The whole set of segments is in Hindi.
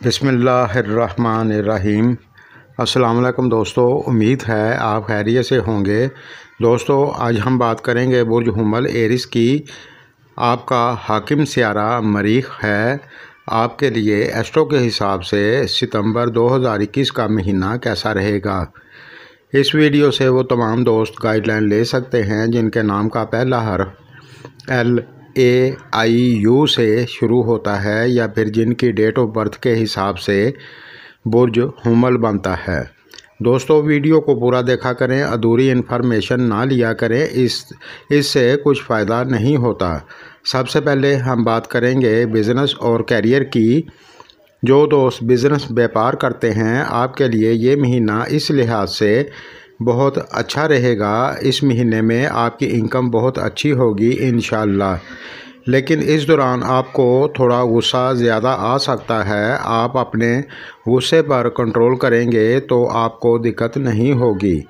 बिस्मिल्लाहिर्रहमानिर्रहीम। अस्सलाम वालेकुम दोस्तों, उम्मीद है आप खैरियत से होंगे। दोस्तों आज हम बात करेंगे बुर्ज हुमल एरिस की। आपका हाकिम सियारा मरीख है। आपके लिए एस्ट्रो के हिसाब से सितंबर 2021 का महीना कैसा रहेगा, इस वीडियो से वो तमाम दोस्त गाइडलाइन ले सकते हैं जिनके नाम का पहला हर्फ LAIU से शुरू होता है या फिर जिनकी डेट ऑफ बर्थ के हिसाब से बुर्ज हुमल बनता है। दोस्तों वीडियो को पूरा देखा करें, अधूरी इन्फॉर्मेशन ना लिया करें, इससे कुछ फ़ायदा नहीं होता। सबसे पहले हम बात करेंगे बिज़नेस और कैरियर की। जो दोस्त बिज़नेस व्यापार करते हैं आपके लिए ये महीना इस लिहाज से बहुत अच्छा रहेगा। इस महीने में आपकी इनकम बहुत अच्छी होगी इंशाअल्लाह, लेकिन इस दौरान आपको थोड़ा गुस्सा ज़्यादा आ सकता है। आप अपने गुस्से पर कंट्रोल करेंगे तो आपको दिक्कत नहीं होगी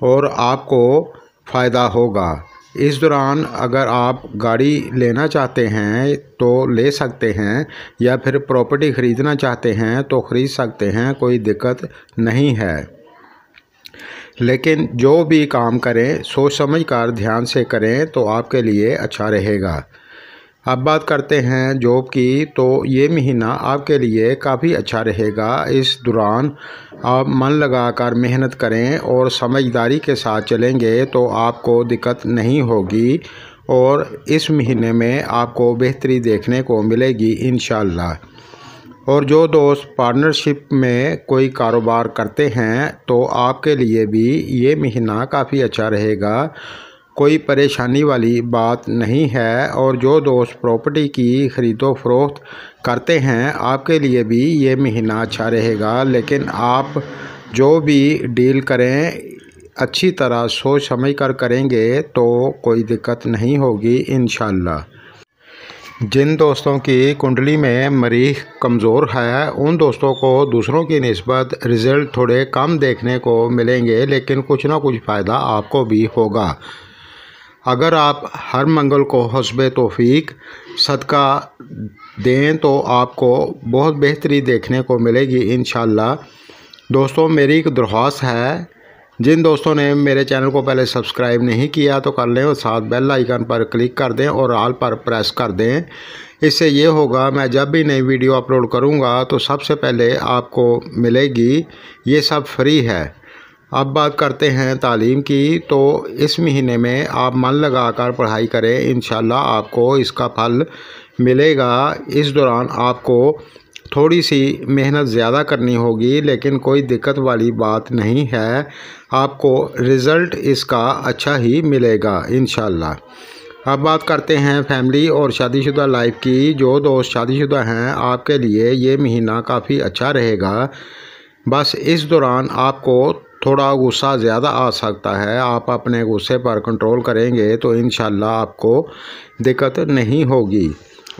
और आपको फ़ायदा होगा। इस दौरान अगर आप गाड़ी लेना चाहते हैं तो ले सकते हैं या फिर प्रॉपर्टी ख़रीदना चाहते हैं तो ख़रीद सकते हैं, कोई दिक्कत नहीं है। लेकिन जो भी काम करें सोच समझ कर ध्यान से करें तो आपके लिए अच्छा रहेगा। अब बात करते हैं जॉब की, तो ये महीना आपके लिए काफ़ी अच्छा रहेगा। इस दौरान आप मन लगाकर मेहनत करें और समझदारी के साथ चलेंगे तो आपको दिक्कत नहीं होगी और इस महीने में आपको बेहतरी देखने को मिलेगी इंशाअल्लाह। और जो दोस्त पार्टनरशिप में कोई कारोबार करते हैं तो आपके लिए भी ये महीना काफ़ी अच्छा रहेगा, कोई परेशानी वाली बात नहीं है। और जो दोस्त प्रॉपर्टी की ख़रीदो फरोख्त करते हैं आपके लिए भी ये महीना अच्छा रहेगा, लेकिन आप जो भी डील करें अच्छी तरह सोच समझ कर करेंगे तो कोई दिक्कत नहीं होगी इंशाअल्लाह। जिन दोस्तों की कुंडली में मरीख कमज़ोर है उन दोस्तों को दूसरों की निस्बत रिज़ल्ट थोड़े कम देखने को मिलेंगे, लेकिन कुछ ना कुछ फ़ायदा आपको भी होगा। अगर आप हर मंगल को हस्बे तौफीक सदका दें तो आपको बहुत बेहतरी देखने को मिलेगी इंशाअल्लाह। दोस्तों मेरी एक दरख्वास्त है, जिन दोस्तों ने मेरे चैनल को पहले सब्सक्राइब नहीं किया तो कर लें और साथ बेल आइकन पर क्लिक कर दें और ऑल पर प्रेस कर दें। इससे ये होगा मैं जब भी नई वीडियो अपलोड करूँगा तो सबसे पहले आपको मिलेगी। ये सब फ्री है। अब बात करते हैं तालीम की, तो इस महीने में आप मन लगाकर पढ़ाई करें, इंशाअल्लाह आपको इसका फल मिलेगा। इस दौरान आपको थोड़ी सी मेहनत ज़्यादा करनी होगी, लेकिन कोई दिक्कत वाली बात नहीं है, आपको रिज़ल्ट इसका अच्छा ही मिलेगा इंशाअल्लाह। अब बात करते हैं फैमिली और शादीशुदा लाइफ की। जो दोस्त शादीशुदा हैं आपके लिए ये महीना काफ़ी अच्छा रहेगा, बस इस दौरान आपको थोड़ा गुस्सा ज़्यादा आ सकता है। आप अपने गुस्से पर कंट्रोल करेंगे तो इंशाअल्लाह आपको दिक्कत नहीं होगी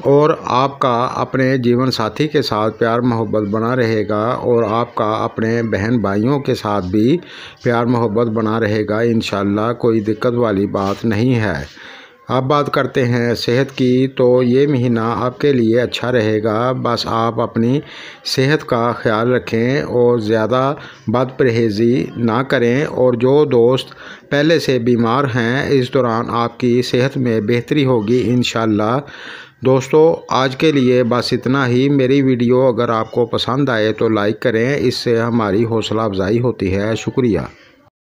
और आपका अपने जीवन साथी के साथ प्यार मोहब्बत बना रहेगा और आपका अपने बहन भाइयों के साथ भी प्यार मोहब्बत बना रहेगा इंशाअल्लाह, कोई दिक्कत वाली बात नहीं है। अब बात करते हैं सेहत की, तो ये महीना आपके लिए अच्छा रहेगा, बस आप अपनी सेहत का ख्याल रखें और ज़्यादा बदपरहेज़ी ना करें। और जो दोस्त पहले से बीमार हैं इस दौरान आपकी सेहत में बेहतरी होगी इंशाअल्लाह। दोस्तों आज के लिए बस इतना ही। मेरी वीडियो अगर आपको पसंद आए तो लाइक करें, इससे हमारी हौसला अफजाई होती है। शुक्रिया।